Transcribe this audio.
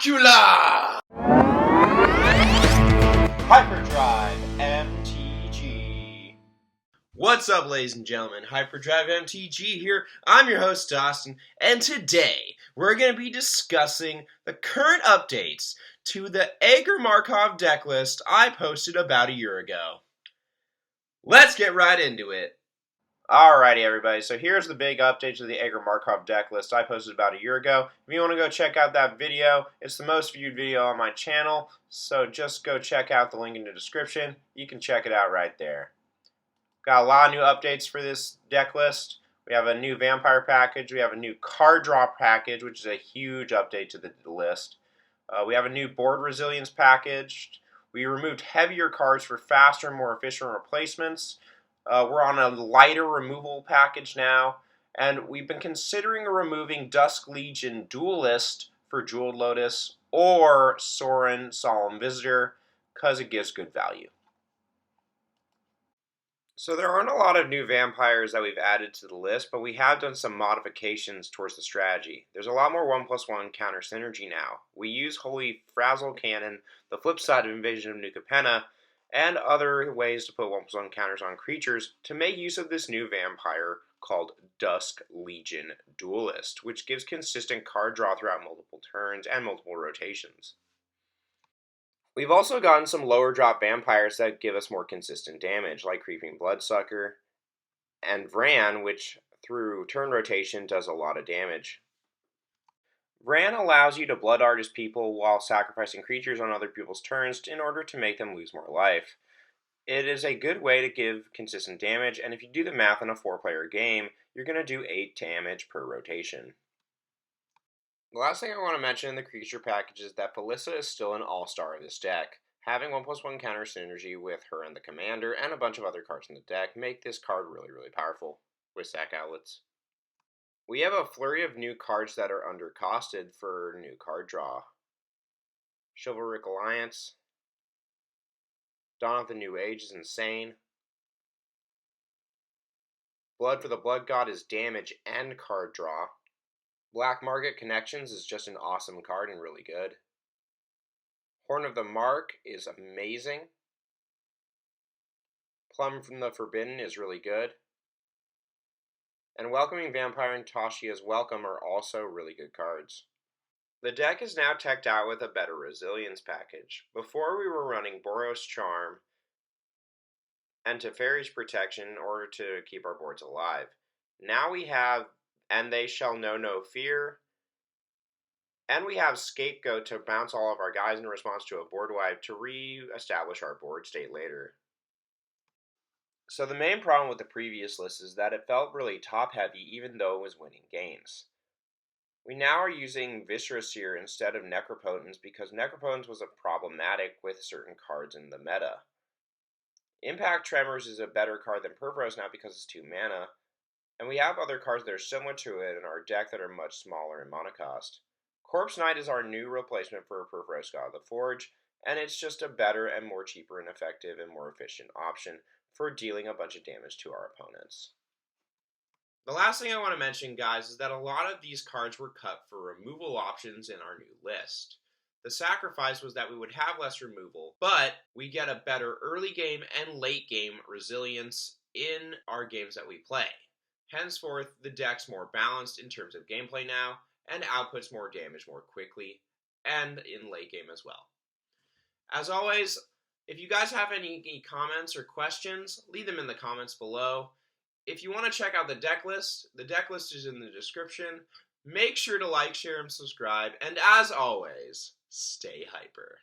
Dracula! HyperdriveMTG. What's up, ladies and gentlemen? HyperdriveMTG here. I'm your host, Austin, and today we're going to be discussing the current updates to the Edgar Markov deck list I posted about a year ago. Let's get right into it. Alrighty, everybody, so here's the big update to the Edgar Markov deck list I posted about a year ago. If you want to go check out that video, it's the most viewed video on my channel, so just go check out the link in the description. You can check it out right there. Got a lot of new updates for this deck list. We have a new vampire package, we have a new card draw package, which is a huge update to the list. We have a new board resilience package. We removed heavier cards for faster and more efficient replacements. We're on a lighter removal package now, and we've been considering removing Dusk Legion Duelist for Jeweled Lotus or Sorin Solemn Visitor because it gives good value. So there aren't a lot of new vampires that we've added to the list, but we have done some modifications towards the strategy. There's a lot more 1+1 counter synergy now. We use Holy Frazzle Cannon, the flip side of Invasion of New Capenna, and other ways to put 1+1 counters on creatures to make use of this new vampire called Dusk Legion Duelist, which gives consistent card draw throughout multiple turns and multiple rotations. We've also gotten some lower drop vampires that give us more consistent damage, like Creeping Bloodsucker and Vran, which through turn rotation does a lot of damage. Vran allows you to Blood Artist people while sacrificing creatures on other people's turns in order to make them lose more life. It is a good way to give consistent damage, and if you do the math in a 4-player game, you're going to do 8 damage per rotation. The last thing I want to mention in the creature package is that Felissa is still an all-star of this deck. Having 1+1 counter synergy with her and the commander and a bunch of other cards in the deck make this card really powerful with sack outlets. We have a flurry of new cards that are undercosted for new card draw. Chivalric Alliance, Dawn of the New Age is insane. Blood for the Blood God is damage and card draw. Black Market Connections is just an awesome card and really good. Horn of the Mark is amazing. Plum from the Forbidden is really good. And Welcoming Vampire and Tashia's Welcome are also really good cards. The deck is now teched out with a better resilience package. Before we were running Boros Charm and Teferi's Protection in order to keep our boards alive. Now we have And They Shall Know No Fear, and we have Scapegoat to bounce all of our guys in response to a board wipe to re-establish our board state later. So the main problem with the previous list is that it felt really top-heavy even though it was winning games. We now are using Viscera Seer instead of Necropotence because Necropotence was problematic with certain cards in the meta. Impact Tremors is a better card than Purpose now because it's 2 mana, and we have other cards that are similar to it in our deck that are much smaller in mana cost. Corpse Knight is our new replacement for Purpose God of the Forge, and it's just a better and more cheaper and effective and more efficient option for dealing a bunch of damage to our opponents. The last thing I want to mention, guys, is that a lot of these cards were cut for removal options in our new list. The sacrifice was that we would have less removal, but we get a better early game and late game resilience in our games that we play. Henceforth, the deck's more balanced in terms of gameplay now, and outputs more damage more quickly, and in late game as well. As always, if you guys have any comments or questions, leave them in the comments below. If you want to check out the deck list is in the description. Make sure to like, share, and subscribe, and as always, stay hyper.